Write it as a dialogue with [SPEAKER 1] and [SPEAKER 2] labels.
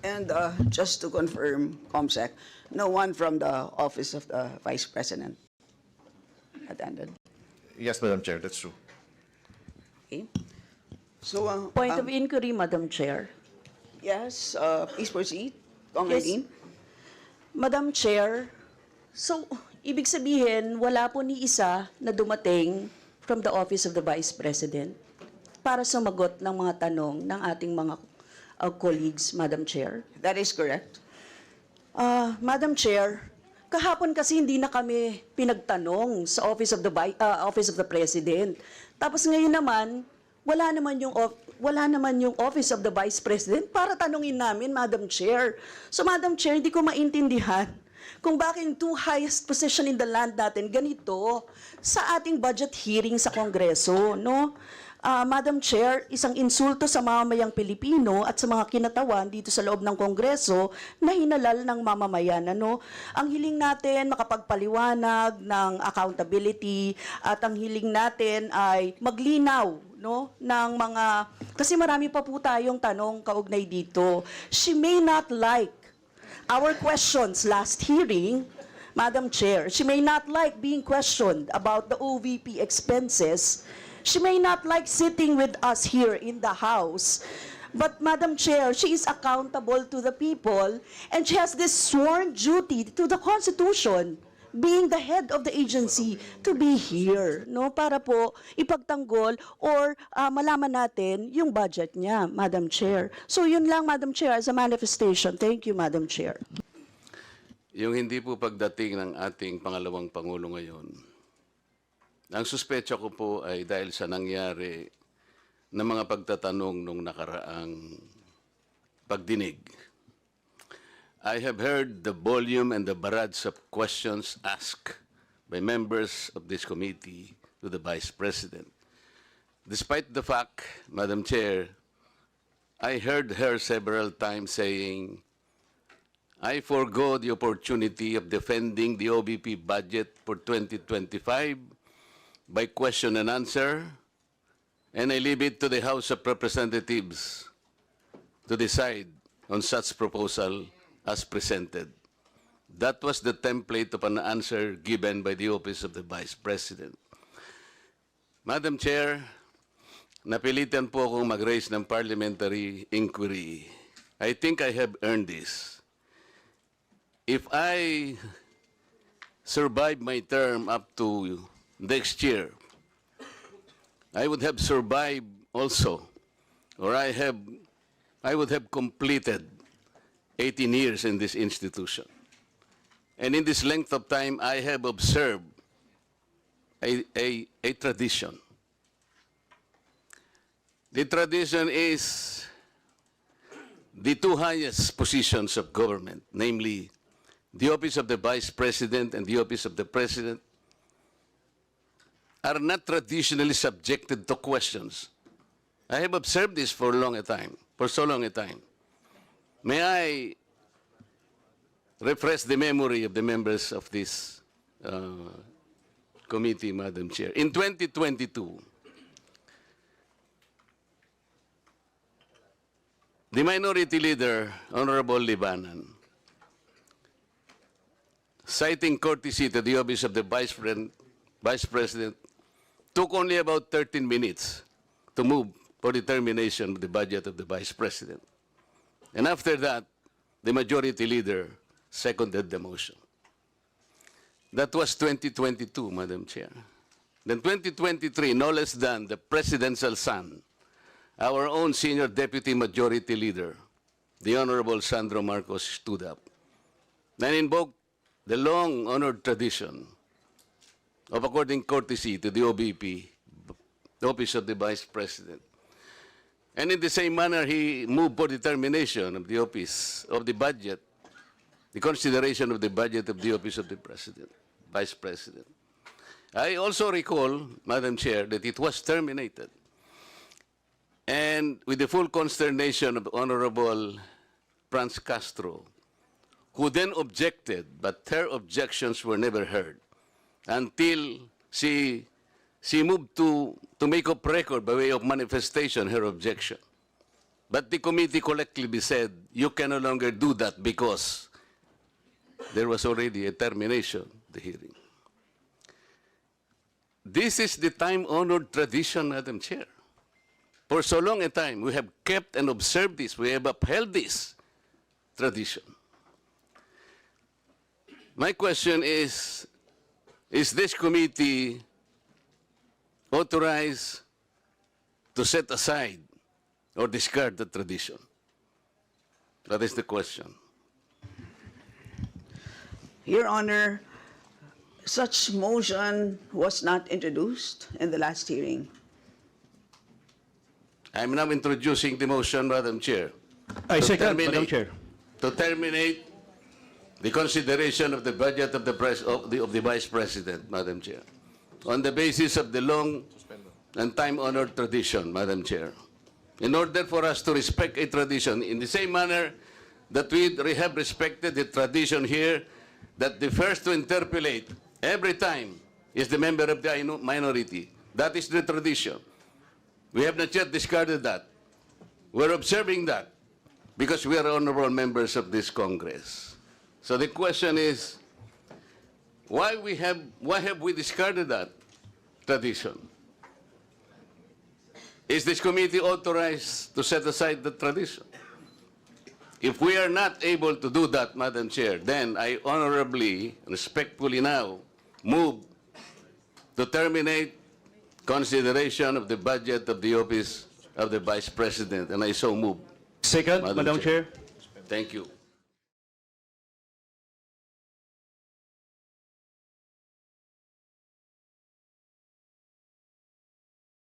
[SPEAKER 1] And just to confirm, COMSEC, no one from the Office of the Vice President attended.
[SPEAKER 2] Yes, Madam Chair, that's true.
[SPEAKER 1] Okay. So,
[SPEAKER 3] Point of inquiry, Madam Chair.
[SPEAKER 1] yes, please proceed.
[SPEAKER 3] Yes. Madam Chair, so ibig sabihin, wala po ni isa na dumating from the Office of the Vice President para sumagot ng mga tanong ng ating mga colleagues, Madam Chair.
[SPEAKER 1] That is correct.
[SPEAKER 3] Madam Chair, kahapon kasi hindi na kami pinagtanong sa Office of the President. Tapos ngayon naman, wala naman yung Office of the Vice President para tanungin namin, Madam Chair. So, Madam Chair, hindi ko maintindihan kung bakit yung two highest position in the land natin ganito sa ating budget hearing sa Kongreso, no? Madam Chair, isang insulto sa mamamayang Pilipino at sa mga kinatawan dito sa loob ng Kongreso na hinalal ng mamamayan. Ano? Ang hiling natin makapagpaliwanag ng accountability at ang hiling natin ay maglinaw, no, ng mga, kasi marami pa po tayong tanong kaugnay dito. She may not like our questions last hearing, Madam Chair. She may not like being questioned about the OVP expenses. She may not like sitting with us here in the House. But, Madam Chair, she is accountable to the people and she has this sworn duty to the Constitution, being the head of the agency, to be here, no, para po ipagtanggol or malaman natin yung budget niya, Madam Chair. So yun lang, Madam Chair, as a manifestation. Thank you, Madam Chair.
[SPEAKER 4] Yung hindi po pagdating ng ating pangalawang Pangulo ngayon, ang suspecha ko po ay dahil sa nangyari na mga pagtatanong nung nakaraang pagdinig. I have heard the volume and the barrage of questions asked by members of this committee to the Vice President. Despite the fact, Madam Chair, I heard her several times saying, I forgo the opportunity of defending the OBP budget for 2025 by question and answer, and I leave it to the House of Representatives to decide on such proposal as presented. That was the template of an answer given by the Office of the Vice President. Madam Chair, napilitan po akong mag-raise ng parliamentary inquiry. I think I have earned this. If I survive my term up to next year, I would have survived also, or I would have completed 18 years in this institution. And in this length of time, I have observed a tradition. The tradition is the two highest positions of government, namely the Office of the Vice President and the Office of the President, are not traditionally subjected to questions. I have observed this for so long a time. May I refresh the memory of the members of this committee, Madam Chair. In 2022, the Minority Leader, Honorable Libanan, citing courtesy to the Office of the Vice President, took only about 13 minutes to move for the termination of the budget of the Vice President. And after that, the Majority Leader seconded the motion. That was 2022, Madam Chair. Then 2023, no less than the Presidential son, our own Senior Deputy Majority Leader, the Honorable Sandro Marcos, stood up and invoked the long-honored tradition of according courtesy to the OBP, the Office of the Vice President. And in the same manner, he moved for the termination of the Office of the Budget, the consideration of the budget of the Office of the President, Vice President. I also recall, Madam Chair, that it was terminated. And with the full consternation of Honorable Franz Castro, who then objected, but her objections were never heard until she moved to make up record by way of manifestation her objection. But the committee collectively said, you can no longer do that because there was already a termination of the hearing. This is the time-honored tradition, Madam Chair. For so long a time, we have kept and observed this. We have upheld this tradition. My question is this committee authorized to set aside or discard the tradition? That is the question.
[SPEAKER 1] Your Honor, such motion was not introduced in the last hearing.
[SPEAKER 4] I'm now introducing the motion, Madam Chair.
[SPEAKER 5] I second,
[SPEAKER 4] terminate-
[SPEAKER 5] Madam Chair.
[SPEAKER 4] To terminate the consideration of the budget of the Vice President, Madam Chair, on the basis of the long and time-honored tradition, Madam Chair. In order for us to respect a tradition in the same manner that we have respected the tradition here, that the first to interpolate every time is the member of the minority. That is the tradition. We have not yet discarded that. We're observing that because we are honorable members of this Congress. So the question is, why have we discarded that tradition? Is this committee authorized to set aside the tradition? If we are not able to do that, Madam Chair, then I honorably, respectfully now move to terminate consideration of the budget of the office of the Vice President, and I so move.
[SPEAKER 5] Second, Madam Chair.
[SPEAKER 4] Thank you.